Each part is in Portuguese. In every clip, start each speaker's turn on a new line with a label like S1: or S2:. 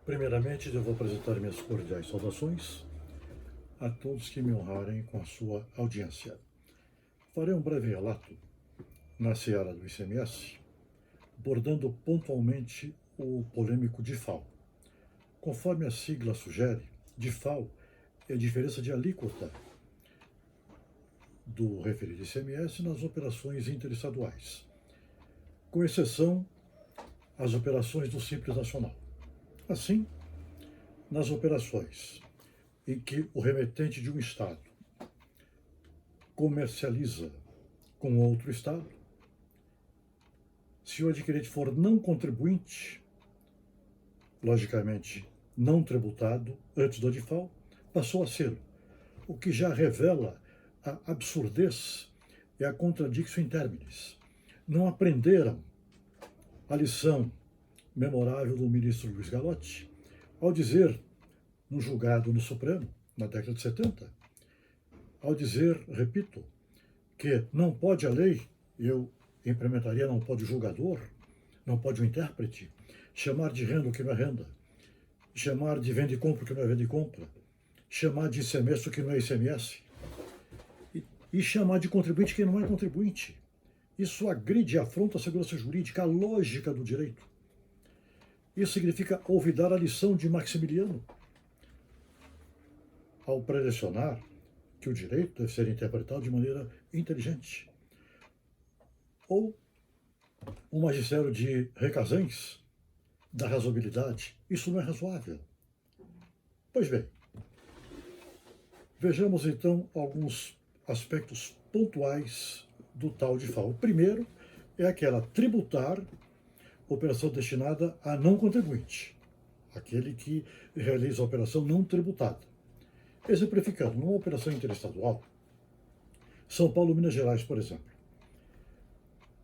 S1: Primeiramente, devo apresentar minhas cordiais saudações a todos que me honrarem com a sua audiência. Farei um breve relato na seara do ICMS, abordando pontualmente o polêmico DIFAL. Conforme a sigla sugere, DIFAL é a diferença de alíquota do referido ICMS nas operações interestaduais, com exceção às operações do Simples Nacional. Assim, nas operações em que o remetente de um Estado comercializa com outro Estado, se o adquirente for não contribuinte, logicamente não tributado antes do DIFAL, passou a ser, o que já revela a absurdez e a contradictio in terminis. Não aprenderam a lição memorável do ministro Luiz Gallotti ao dizer, no julgado no Supremo, na década de 70, ao dizer, repito, que não pode a lei, eu implementaria não pode o julgador, não pode o intérprete, chamar de renda o que não é renda, chamar de venda e compra o que não é venda e compra, chamar de ICMS o que não é ICMS, e chamar de contribuinte quem não é contribuinte. Isso agride e afronta a segurança jurídica, a lógica do direito. Isso significa olvidar a lição de Maximiliano, ao prelecionar que o direito deve ser interpretado de maneira inteligente. Ou o magistério de Recasens, da razoabilidade. Isso não é razoável. Pois bem, vejamos então alguns aspectos pontuais do tal DIFAL. O primeiro é aquela tributar operação destinada a não contribuinte, aquele que realiza a operação não tributada. Exemplificando, numa operação interestadual, São Paulo, Minas Gerais, por exemplo,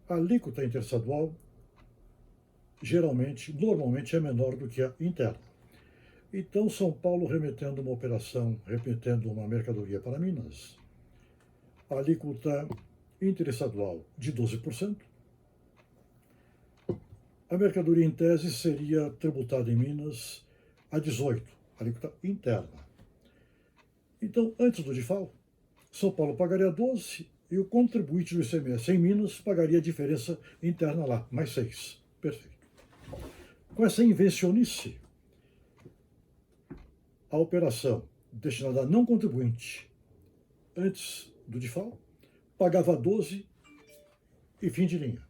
S1: a alíquota interestadual normalmente é menor do que a interna. Então, São Paulo remetendo uma mercadoria para Minas, a alíquota interestadual de 12%, a mercadoria em tese seria tributada em Minas a 18%, a alíquota interna. Então, antes do DIFAL, São Paulo pagaria 12% e o contribuinte do ICMS em Minas pagaria a diferença interna lá, mais 6%. Perfeito. Com essa invencionice, a operação destinada a não contribuinte antes do DIFAL pagava 12% e fim de linha.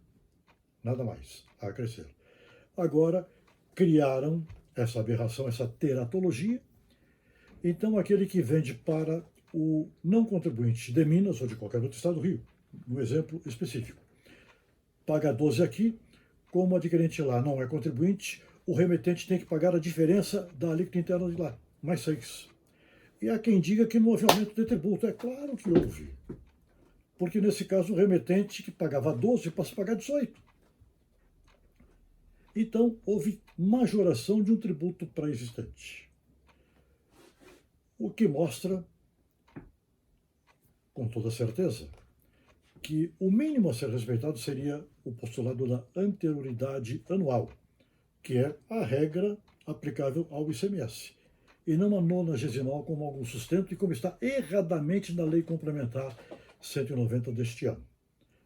S1: Nada mais a crescer. Agora, criaram essa aberração, essa teratologia. Então, aquele que vende para o não contribuinte de Minas ou de qualquer outro estado do Rio, no exemplo específico, paga 12 aqui, como o adquirente lá não é contribuinte, o remetente tem que pagar a diferença da alíquota interna de lá, mais 6%. E há quem diga que não houve aumento de tributo. É claro que houve. Porque, nesse caso, o remetente que pagava 12 passa a pagar 18%. Então, houve majoração de um tributo pré-existente. O que mostra, com toda certeza, que o mínimo a ser respeitado seria o postulado da anterioridade anual, que é a regra aplicável ao ICMS, e não a nonagesimal como algum sustento e como está erradamente na Lei Complementar 190 deste ano.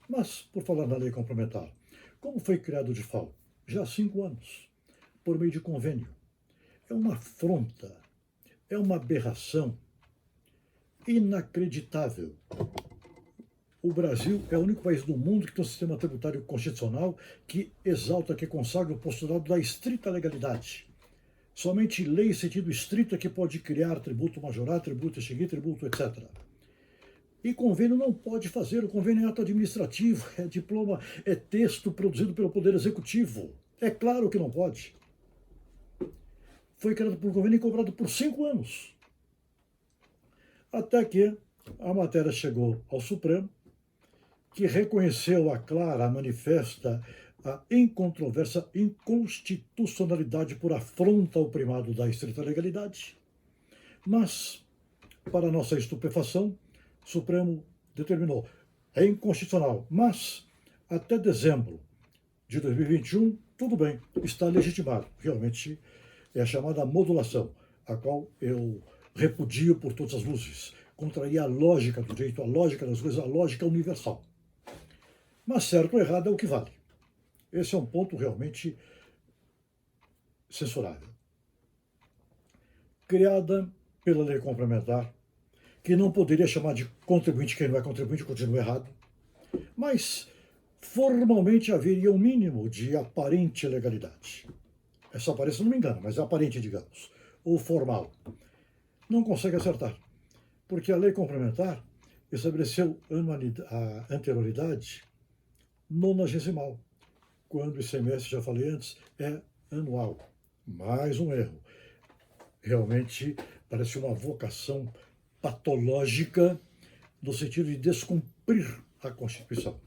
S1: Mas, por falar na Lei Complementar, como foi criado o DIFAL? Já há 5 anos, por meio de convênio. É uma afronta, é uma aberração inacreditável. O Brasil é o único país do mundo que tem um sistema tributário constitucional que exalta, que consagra o postulado da estrita legalidade. Somente lei em sentido estrito é que pode criar tributo, majorar, tributo, extinguir, tributo, etc. E convênio não pode fazer, o convênio é ato administrativo, é diploma, é texto produzido pelo Poder Executivo. É claro que não pode. Foi criado por convênio e cobrado por 5 anos. Até que a matéria chegou ao Supremo, que reconheceu a clara, a manifesta, a incontroversa inconstitucionalidade por afronta ao primado da estrita legalidade. Mas, para nossa estupefação, o Supremo determinou, é inconstitucional, mas até dezembro de 2021, tudo bem, está legitimado. Realmente é a chamada modulação, a qual eu repudio por todas as luzes. Contraria a lógica do direito, a lógica das coisas, a lógica universal. Mas certo ou errado é o que vale. Esse é um ponto realmente censurável. Criada pela lei complementar, que não poderia chamar de contribuinte quem não é contribuinte, continua errado, mas formalmente haveria um mínimo de aparente legalidade. Essa aparência não me engana, mas é aparente, digamos, ou formal. Não consegue acertar, porque a lei complementar estabeleceu a anterioridade nonagesimal, quando o ICMS, já falei antes, é anual. Mais um erro. Realmente parece uma vocação patológica no sentido de descumprir a Constituição.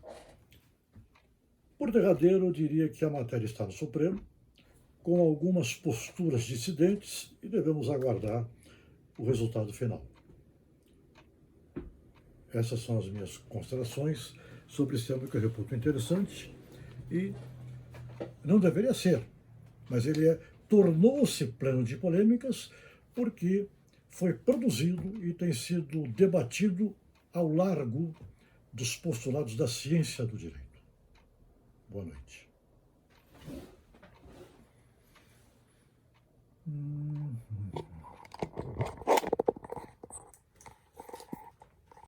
S1: Por derradeiro, eu diria que a matéria está no Supremo, com algumas posturas dissidentes, e devemos aguardar o resultado final. Essas são as minhas considerações sobre esse tema que eu reputo interessante e não deveria ser, mas ele tornou-se pleno de polêmicas porque foi produzido e tem sido debatido ao largo dos postulados da ciência do direito. Boa noite.